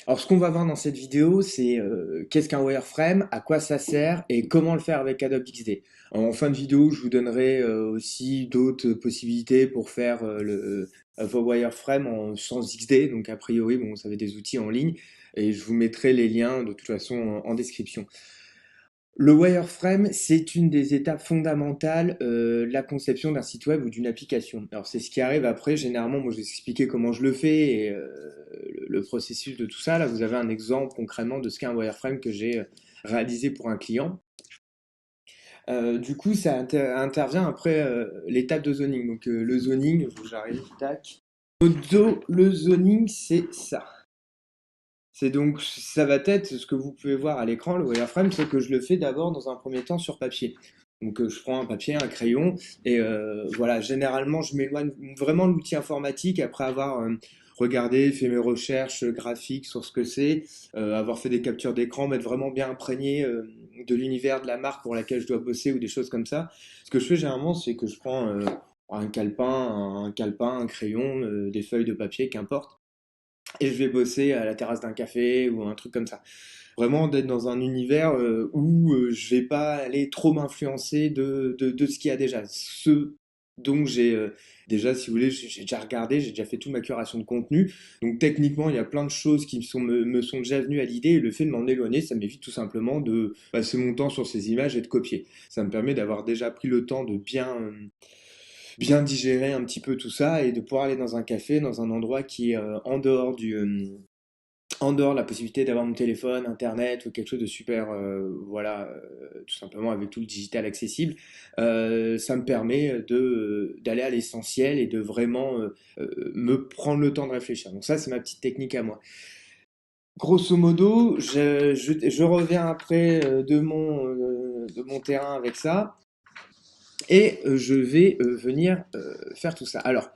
Alors, ce qu'on va voir dans cette vidéo, c'est qu'est-ce qu'un wireframe, à quoi ça sert et comment le faire avec Adobe XD. En fin de vidéo, je vous donnerai aussi d'autres possibilités pour faire vos wireframes sans XD. Donc, a priori, bon, vous avez des outils en ligne et je vous mettrai les liens de toute façon en description. Le wireframe, c'est une des étapes fondamentales de la conception d'un site web ou d'une application. Alors c'est ce qui arrive après, généralement, moi je vais vous expliquer comment je le fais et le processus de tout ça. Là, vous avez un exemple concrètement de ce qu'est un wireframe que j'ai réalisé pour un client. Du coup, ça intervient après l'étape de zoning. Donc le zoning, j'arrive, tac. Le zoning, c'est ça. C'est donc, ça va être ce que vous pouvez voir à l'écran, le wireframe, c'est que je le fais d'abord dans un premier temps sur papier. Donc je prends un papier, un crayon, et voilà, généralement je m'éloigne vraiment de l'outil informatique après avoir regardé, fait mes recherches graphiques sur ce que c'est, avoir fait des captures d'écran, m'être vraiment bien imprégné de l'univers de la marque pour laquelle je dois bosser ou des choses comme ça. Ce que je fais généralement, c'est que je prends un calepin, un crayon, des feuilles de papier, qu'importe et je vais bosser à la terrasse d'un café ou un truc comme ça. Vraiment d'être dans un univers où je vais pas aller trop m'influencer de ce qu'il y a déjà. Ce dont j'ai déjà, si vous voulez, j'ai déjà regardé, j'ai déjà fait toute ma curation de contenu. Donc techniquement, il y a plein de choses qui me sont déjà venues à l'idée et le fait de m'en éloigner, ça m'évite tout simplement de passer mon temps sur ces images et de copier. Ça me permet d'avoir déjà pris le temps de bien digérer un petit peu tout ça et de pouvoir aller dans un café, dans un endroit qui est en dehors de la possibilité d'avoir mon téléphone, internet ou quelque chose de super, voilà, tout simplement avec tout le digital accessible, ça me permet d'aller à l'essentiel et de vraiment me prendre le temps de réfléchir. Donc ça, c'est ma petite technique à moi. Grosso modo, je reviens après de mon terrain avec ça et je vais venir faire tout ça. Alors,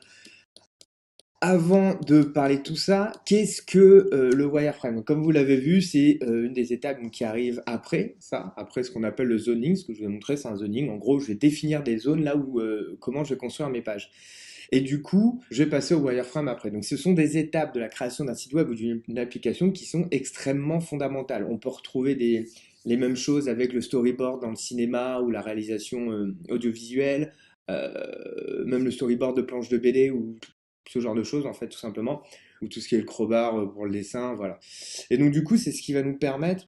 avant de parler de tout ça, qu'est-ce que le wireframe? Donc, comme vous l'avez vu, c'est une des étapes qui arrive après ça, après ce qu'on appelle le zoning. Ce que je vais montrer, c'est un zoning. En gros, je vais définir des zones là où comment je vais construire mes pages. Et du coup, je vais passer au wireframe après. Donc, ce sont des étapes de la création d'un site web ou d'une application qui sont extrêmement fondamentales. On peut retrouver les mêmes choses avec le storyboard dans le cinéma ou la réalisation audiovisuelle, même le storyboard de planches de BD ou ce genre de choses en fait tout simplement, ou tout ce qui est le crowbar pour le dessin, voilà. Et donc du coup c'est ce qui va nous permettre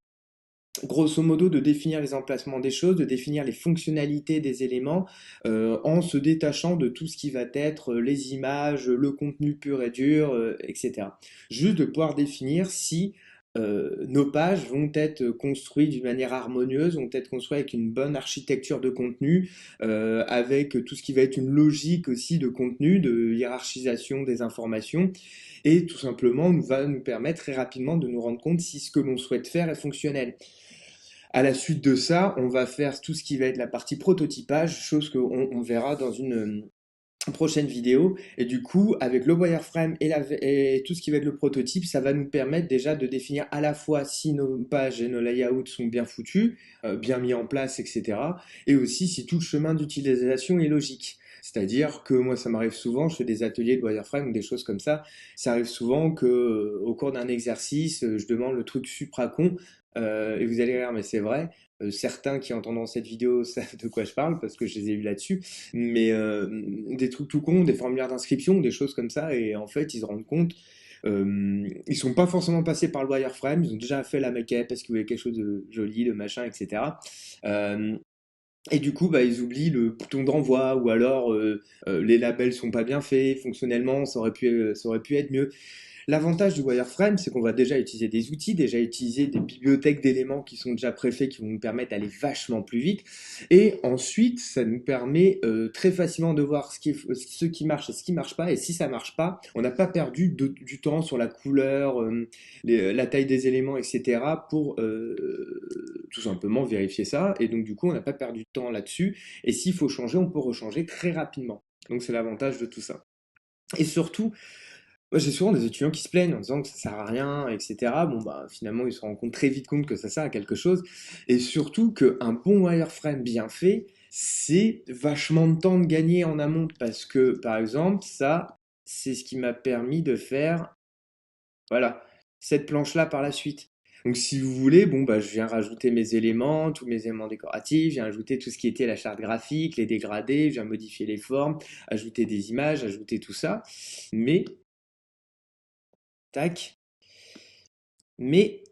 grosso modo de définir les emplacements des choses, de définir les fonctionnalités des éléments en se détachant de tout ce qui va être les images, le contenu pur et dur, etc. Juste de pouvoir définir si nos pages vont être construites d'une manière harmonieuse, vont être construites avec une bonne architecture de contenu, avec tout ce qui va être une logique aussi de contenu, de hiérarchisation des informations, et tout simplement va nous permettre très rapidement de nous rendre compte si ce que l'on souhaite faire est fonctionnel. À la suite de ça, on va faire tout ce qui va être la partie prototypage, chose qu'on verra dans une prochaine vidéo. Et du coup, avec le wireframe et tout ce qui va être le prototype, ça va nous permettre déjà de définir à la fois si nos pages et nos layouts sont bien foutus, bien mis en place, etc. Et aussi si tout le chemin d'utilisation est logique. C'est-à-dire que moi, ça m'arrive souvent, je fais des ateliers de wireframe ou des choses comme ça. Ça arrive souvent que, au cours d'un exercice, je demande le truc supra con, et vous allez rire, mais c'est vrai. Certains qui entendront cette vidéo savent de quoi je parle parce que je les ai vus là-dessus, mais des trucs tout cons, des formulaires d'inscription, des choses comme ça, et en fait ils se rendent compte, ils sont pas forcément passés par le wireframe, ils ont déjà fait la maquette parce qu'ils voulaient quelque chose de joli, de machin, etc. Euh, et du coup, bah, ils oublient le bouton d'envoi, ou alors les labels sont pas bien faits, fonctionnellement ça aurait pu être mieux. L'avantage du wireframe, c'est qu'on va déjà utiliser des outils, déjà utiliser des bibliothèques d'éléments qui sont déjà préfaits, qui vont nous permettre d'aller vachement plus vite. Et ensuite, ça nous permet très facilement de voir ce qui marche et ce qui marche pas. Et si ça marche pas, on n'a pas perdu du temps sur la couleur, la taille des éléments, etc. pour tout simplement vérifier ça. Et donc, du coup, on n'a pas perdu de temps là-dessus. Et s'il faut changer, on peut rechanger très rapidement. Donc, c'est l'avantage de tout ça. Et surtout, moi, j'ai souvent des étudiants qui se plaignent en disant que ça sert à rien, etc. Bon, bah, finalement, ils se rendent très vite compte que ça sert à quelque chose. Et surtout qu'un bon wireframe bien fait, c'est vachement de temps de gagner en amont. Parce que, par exemple, ça, c'est ce qui m'a permis de faire, voilà, cette planche-là par la suite. Donc si vous voulez, bon bah je viens rajouter mes éléments, tous mes éléments décoratifs, je viens ajouter tout ce qui était la charte graphique, les dégradés, je viens modifier les formes, ajouter des images, ajouter tout ça. Mais, tac, mais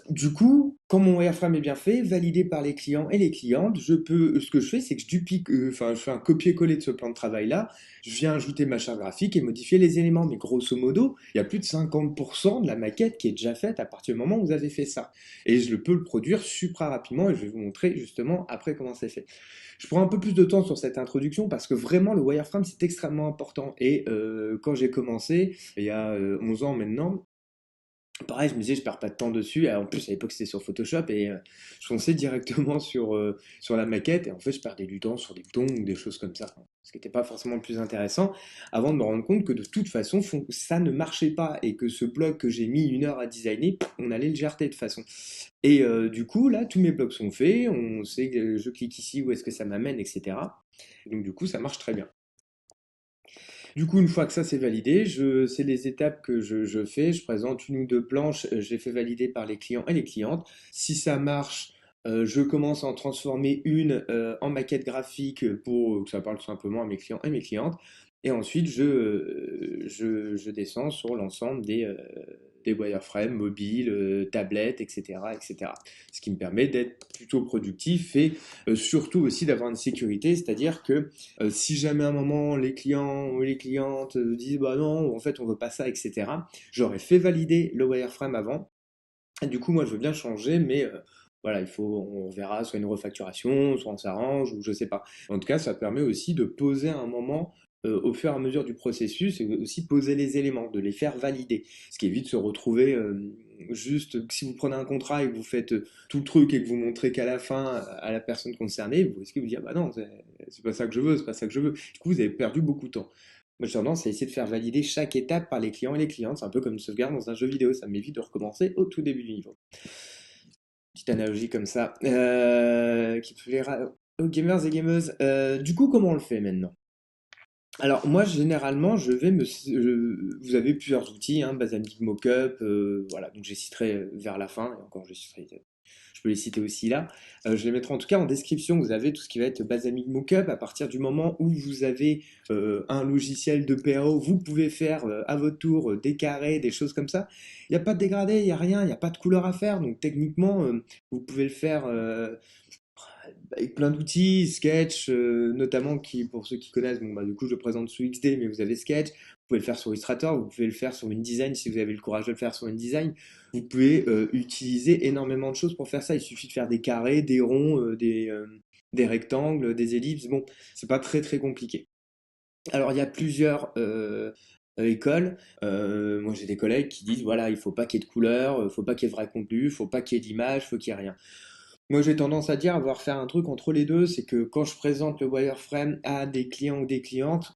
du coup, quand mon wireframe est bien fait, validé par les clients et les clientes, ce que je fais, c'est que je fais un copier-coller de ce plan de travail-là, je viens ajouter ma charte graphique et modifier les éléments. Mais grosso modo, il y a plus de 50% de la maquette qui est déjà faite à partir du moment où vous avez fait ça. Et je peux le produire super rapidement et je vais vous montrer justement après comment c'est fait. Je prends un peu plus de temps sur cette introduction parce que vraiment le wireframe c'est extrêmement important. Et quand j'ai commencé, il y a 11 ans maintenant, pareil, je me disais, je perds pas de temps dessus. En plus, à l'époque, c'était sur Photoshop et je fonçais directement sur la maquette. Et en fait, je perdais du temps sur des boutons ou des choses comme ça. Ce qui n'était pas forcément le plus intéressant avant de me rendre compte que de toute façon, ça ne marchait pas et que ce bloc que j'ai mis 1 heure à designer, on allait le jarter de toute façon. Et du coup, là, tous mes blocs sont faits. On sait que je clique ici, où est-ce que ça m'amène, etc. Donc, du coup, ça marche très bien. Du coup, une fois que ça c'est validé, c'est les étapes que je fais. Je présente 1 ou 2 planches, je les fais valider par les clients et les clientes. Si ça marche, je commence à en transformer une en maquette graphique pour que ça parle tout simplement à mes clients et mes clientes. Et ensuite, je descends sur l'ensemble des wireframes mobiles, tablettes, etc., etc. Ce qui me permet d'être plutôt productif et surtout aussi d'avoir une sécurité, c'est-à-dire que si jamais à un moment les clients ou les clientes disent bah non, en fait on veut pas ça, etc., j'aurais fait valider le wireframe avant. Et du coup, moi je veux bien changer, mais voilà, on verra soit une refacturation, soit on s'arrange, ou je sais pas. En tout cas, ça permet aussi de poser un moment au fur et à mesure du processus et aussi poser les éléments, de les faire valider. Ce qui évite de se retrouver juste, si vous prenez un contrat et que vous faites tout le truc et que vous montrez qu'à la fin à la personne concernée, vous risquez de vous dire bah non, c'est pas ça que je veux, c'est pas ça que je veux. Du coup, vous avez perdu beaucoup de temps. Moi, j'ai tendance à essayer de faire valider chaque étape par les clients et les clientes. C'est un peu comme une sauvegarde dans un jeu vidéo. Ça m'évite de recommencer au tout début du niveau. Petite analogie comme ça. Qui plaira aux gamers et gameuses. Du coup, comment on le fait maintenant? Alors moi généralement vous avez plusieurs outils, hein, Basamic Mockup, voilà, donc je les citerai vers la fin, et encore je peux les citer aussi là. Je les mettrai en tout cas en description, vous avez tout ce qui va être Basamic Mockup, à partir du moment où vous avez un logiciel de PAO, vous pouvez faire à votre tour des carrés, des choses comme ça. Il n'y a pas de dégradé, il n'y a rien, il n'y a pas de couleur à faire, donc techniquement vous pouvez le faire avec plein d'outils, Sketch notamment qui pour ceux qui connaissent, bon bah du coup je le présente sous XD mais vous avez Sketch, vous pouvez le faire sur Illustrator, vous pouvez le faire sur InDesign si vous avez le courage de le faire sur InDesign, vous pouvez utiliser énormément de choses pour faire ça, il suffit de faire des carrés, des ronds, des rectangles, des ellipses, bon c'est pas très très compliqué. Alors il y a plusieurs écoles. Moi j'ai des collègues qui disent voilà il faut pas qu'il y ait de couleurs, faut pas qu'il y ait de vrai contenu, faut pas qu'il y ait d'image, faut qu'il y ait rien. Moi, j'ai tendance à dire avoir fait un truc entre les deux, c'est que quand je présente le wireframe à des clients ou des clientes,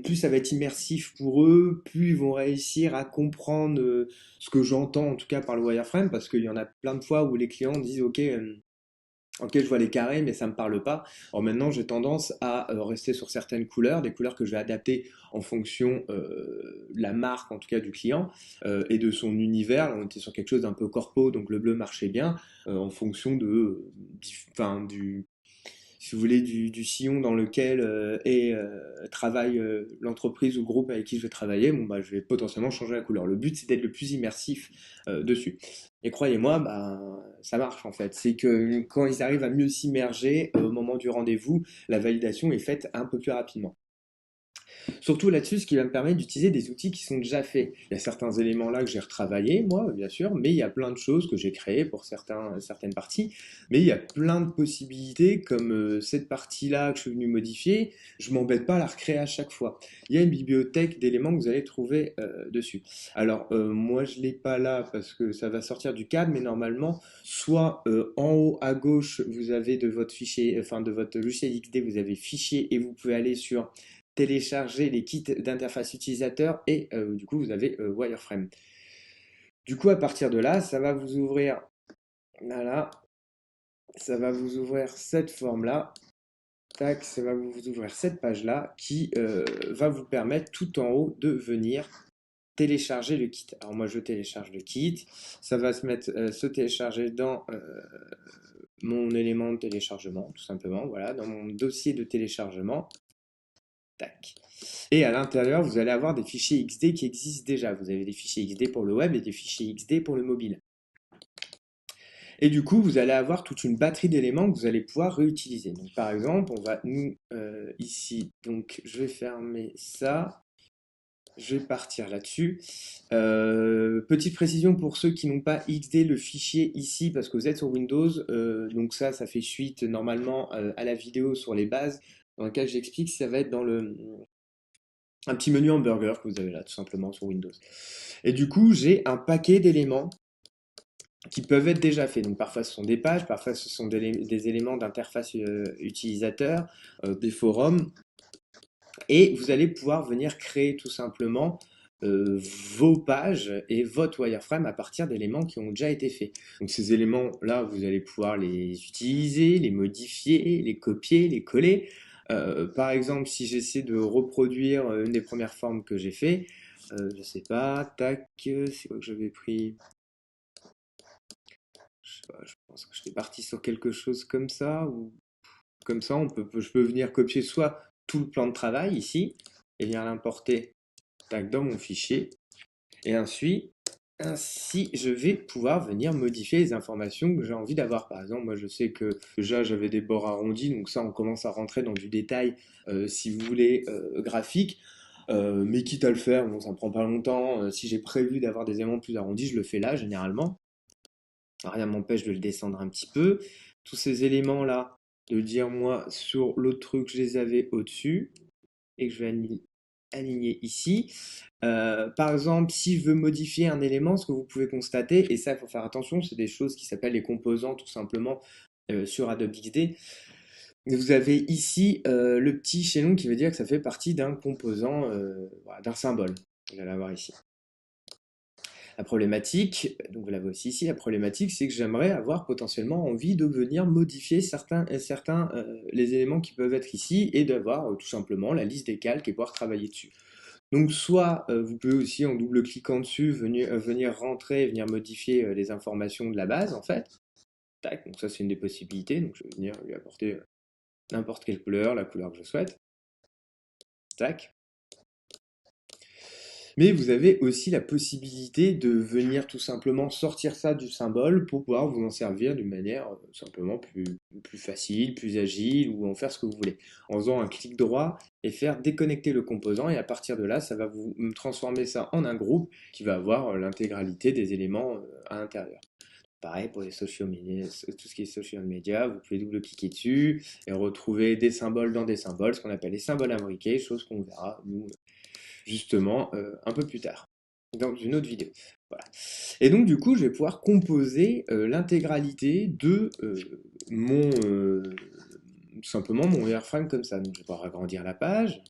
plus ça va être immersif pour eux, plus ils vont réussir à comprendre ce que j'entends en tout cas par le wireframe, parce qu'il y en a plein de fois où les clients disent ok, je vois les carrés, mais ça me parle pas. Alors maintenant, j'ai tendance à rester sur certaines couleurs, des couleurs que je vais adapter en fonction de la marque, en tout cas du client, et de son univers. Là, on était sur quelque chose d'un peu corpo, donc le bleu marchait bien, en fonction du, si vous voulez, du sillon dans lequel travaille l'entreprise ou le groupe avec qui je vais travailler, bon, bah, je vais potentiellement changer la couleur. Le but, c'est d'être le plus immersif dessus. Et croyez-moi, bah, ça marche en fait. C'est que quand ils arrivent à mieux s'immerger au moment du rendez-vous, la validation est faite un peu plus rapidement. Surtout là-dessus, ce qui va me permettre d'utiliser des outils qui sont déjà faits. Il y a certains éléments là que j'ai retravaillés, moi, bien sûr, mais il y a plein de choses que j'ai créées pour certaines parties. Mais il y a plein de possibilités, comme cette partie-là que je suis venu modifier, je m'embête pas à la recréer à chaque fois. Il y a une bibliothèque d'éléments que vous allez trouver dessus. Alors, moi, je l'ai pas là parce que ça va sortir du cadre, mais normalement, soit en haut à gauche, vous avez de votre fichier, enfin de votre logiciel XD, vous avez fichier et vous pouvez aller sur télécharger les kits d'interface utilisateur et du coup vous avez Wireframe. Du coup à partir de là, ça va vous ouvrir, voilà, ça va vous ouvrir cette forme-là, tac, ça va vous ouvrir cette page-là qui va vous permettre tout en haut de venir télécharger le kit. Alors moi, je télécharge le kit. Ça va se télécharger dans mon élément de téléchargement, tout simplement. Voilà, dans mon dossier de téléchargement. Tac. Et à l'intérieur, vous allez avoir des fichiers XD qui existent déjà. Vous avez des fichiers XD pour le web et des fichiers XD pour le mobile. Et du coup, vous allez avoir toute une batterie d'éléments que vous allez pouvoir réutiliser. Donc, par exemple, on va nous ici, donc je vais fermer ça. Je vais partir là-dessus. Petite précision pour ceux qui n'ont pas XD le fichier ici, parce que vous êtes sur Windows, donc ça fait suite normalement à la vidéo sur les bases, dans laquelle j'explique, ça va être dans un petit menu hamburger que vous avez là, tout simplement sur Windows. Et du coup, j'ai un paquet d'éléments qui peuvent être déjà faits. Donc parfois ce sont des pages, parfois ce sont des éléments d'interface utilisateur, des forums, et vous allez pouvoir venir créer tout simplement vos pages et votre wireframe à partir d'éléments qui ont déjà été faits. Donc ces éléments-là, vous allez pouvoir les utiliser, les modifier, les copier, les coller. Par exemple, si j'essaie de reproduire une des premières formes que j'ai fait, je sais pas, tac, c'est quoi que j'avais pris? Je sais pas, je pense que j'étais parti sur quelque chose comme ça, ou comme ça, je peux venir copier soit tout le plan de travail ici, et venir l'importer dans mon fichier, et ainsi, je vais pouvoir venir modifier les informations que j'ai envie d'avoir. Par exemple, moi je sais que déjà j'avais des bords arrondis, donc ça on commence à rentrer dans du détail, si vous voulez, graphique. Mais quitte à le faire, bon, ça ne prend pas longtemps. Si j'ai prévu d'avoir des éléments plus arrondis, je le fais là généralement. Rien ne m'empêche de le descendre un petit peu. Tous ces éléments-là, de dire moi sur l'autre truc, je les avais au-dessus et que je vais aligner ici. Par exemple, si je veux modifier un élément, ce que vous pouvez constater, et ça, il faut faire attention, c'est des choses qui s'appellent les composants, tout simplement, sur Adobe XD. Vous avez ici le petit chaînon qui veut dire que ça fait partie d'un composant, voilà, d'un symbole. Vous allez avoir ici. La problématique, donc vous l'avez aussi ici, la problématique, c'est que j'aimerais avoir potentiellement envie de venir modifier les éléments qui peuvent être ici et d'avoir tout simplement la liste des calques et pouvoir travailler dessus. Donc soit vous pouvez aussi en double cliquant dessus venir rentrer et venir modifier les informations de la base en fait. Tac, donc ça c'est une des possibilités. Donc je vais venir lui apporter n'importe quelle couleur, la couleur que je souhaite. Tac. Mais vous avez aussi la possibilité de venir tout simplement sortir ça du symbole pour pouvoir vous en servir d'une manière simplement plus facile, plus agile, ou en faire ce que vous voulez. En faisant un clic droit et faire déconnecter le composant, et à partir de là, ça va vous transformer ça en un groupe qui va avoir l'intégralité des éléments à l'intérieur. Pareil pour les social media, tout ce qui est social media, vous pouvez double-cliquer dessus et retrouver des symboles dans des symboles, ce qu'on appelle les symboles imbriqués, chose qu'on verra, nous, justement, un peu plus tard, dans une autre vidéo. Voilà. Et donc, du coup, je vais pouvoir composer l'intégralité de tout simplement mon wireframe comme ça. Donc, je vais pouvoir agrandir la page.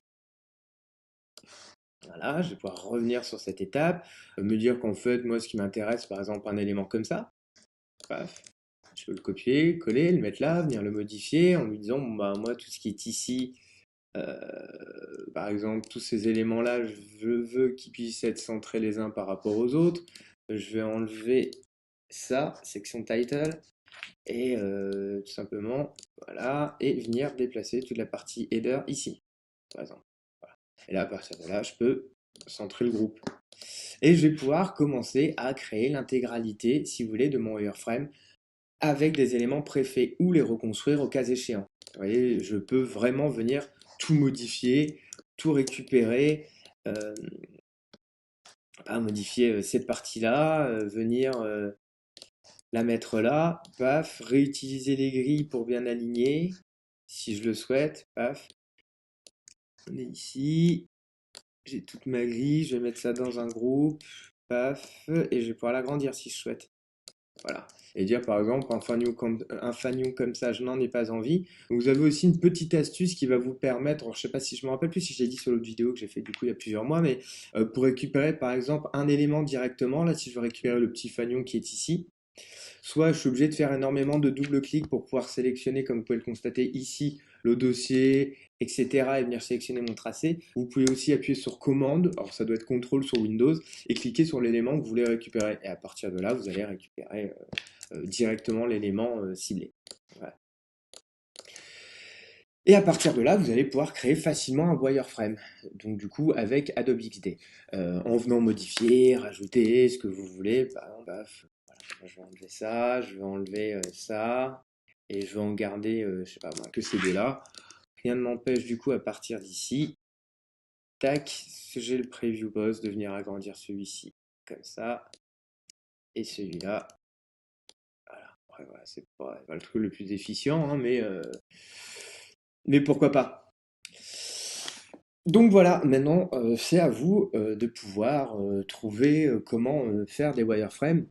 Voilà, je vais pouvoir revenir sur cette étape, me dire qu'en fait, moi, ce qui m'intéresse, par exemple, un élément comme ça. Paf. Je peux le copier, coller, le mettre là, venir le modifier en lui disant, bon, bah, moi, tout ce qui est ici, par exemple, tous ces éléments-là, je veux qu'ils puissent être centrés les uns par rapport aux autres. Je vais enlever ça, section title, et tout simplement, voilà, et venir déplacer toute la partie header ici, par exemple. Voilà. Et là, à partir de là, je peux centrer le groupe. Et je vais pouvoir commencer à créer l'intégralité, si vous voulez, de mon wireframe avec des éléments préfaits ou les reconstruire au cas échéant. Vous voyez, je peux vraiment venir tout modifier, tout récupérer, modifier cette partie-là, venir la mettre là, paf, réutiliser les grilles pour bien aligner, si je le souhaite, paf. On est ici, j'ai toute ma grille, je vais mettre ça dans un groupe, paf, et je vais pouvoir l'agrandir si je souhaite. Voilà. Et dire par exemple un fanion comme ça, je n'en ai pas envie. Vous avez aussi une petite astuce qui va vous permettre, alors, je sais pas si je me rappelle plus si j'ai dit sur l'autre vidéo que j'ai fait du coup il y a plusieurs mois, mais pour récupérer par exemple un élément directement, là si je veux récupérer le petit fanion qui est ici, soit je suis obligé de faire énormément de double-clics pour pouvoir sélectionner, comme vous pouvez le constater ici, le dossier, etc. et venir sélectionner mon tracé. Vous pouvez aussi appuyer sur commande, alors ça doit être contrôle sur Windows, et cliquer sur l'élément que vous voulez récupérer. Et à partir de là, vous allez récupérer directement l'élément ciblé. Voilà. Et à partir de là, vous allez pouvoir créer facilement un wireframe. Donc du coup, avec Adobe XD. En venant modifier, rajouter ce que vous voulez. Par exemple, voilà, je vais enlever ça, je vais enlever ça. Et je vais en garder, je sais pas moi, que ces deux-là. Rien ne m'empêche du coup à partir d'ici, tac, j'ai le preview boss de venir agrandir celui-ci. Comme ça. Et celui-là. Voilà. Après, voilà, c'est pas le truc le plus efficient, hein, mais pourquoi pas. Donc voilà, maintenant c'est à vous de pouvoir trouver comment faire des wireframes.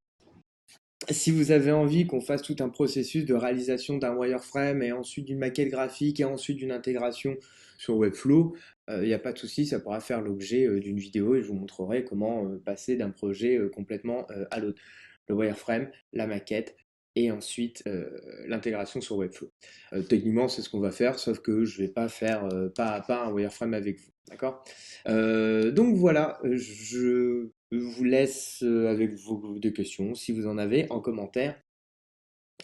Si vous avez envie qu'on fasse tout un processus de réalisation d'un wireframe et ensuite d'une maquette graphique et ensuite d'une intégration sur Webflow, il n'y a pas de souci, ça pourra faire l'objet d'une vidéo et je vous montrerai comment passer d'un projet complètement à l'autre. Le wireframe, la maquette et ensuite l'intégration sur Webflow. Techniquement, c'est ce qu'on va faire, sauf que je ne vais pas faire pas à pas un wireframe avec vous. D'accord. Donc voilà, je vous laisse avec vos des questions, si vous en avez, en commentaire.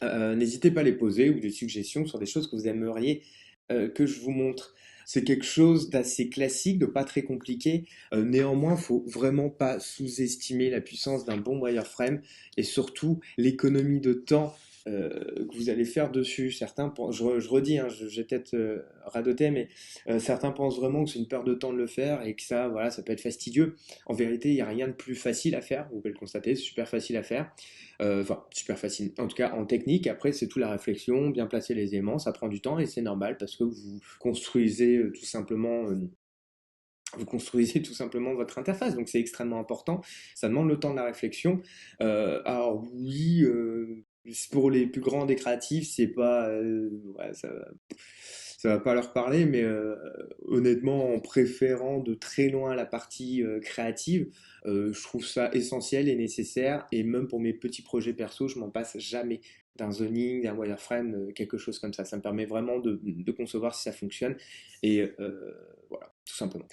N'hésitez pas à les poser ou des suggestions sur des choses que vous aimeriez que je vous montre. C'est quelque chose d'assez classique, de pas très compliqué. Néanmoins, faut vraiment pas sous-estimer la puissance d'un bon wireframe et surtout l'économie de temps que vous allez faire dessus. Certains, je redis, hein, j'ai peut-être radoté, mais certains pensent vraiment que c'est une perte de temps de le faire et que ça, voilà, ça peut être fastidieux. En vérité, il n'y a rien de plus facile à faire. Vous pouvez le constater, c'est super facile à faire. Enfin, super facile. En tout cas, en technique, après, c'est tout la réflexion, bien placer les éléments, ça prend du temps et c'est normal parce que vous construisez tout simplement votre interface. Donc c'est extrêmement important. Ça demande le temps de la réflexion. Alors oui, pour les plus grands des créatifs, c'est pas, ouais, ça va pas leur parler, mais honnêtement, en préférant de très loin la partie créative, je trouve ça essentiel et nécessaire. Et même pour mes petits projets perso, je m'en passe jamais d'un zoning, d'un wireframe, quelque chose comme ça. Ça me permet vraiment de concevoir si ça fonctionne. Et voilà, tout simplement.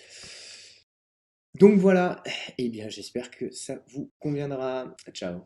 Donc voilà, eh bien j'espère que ça vous conviendra. Ciao.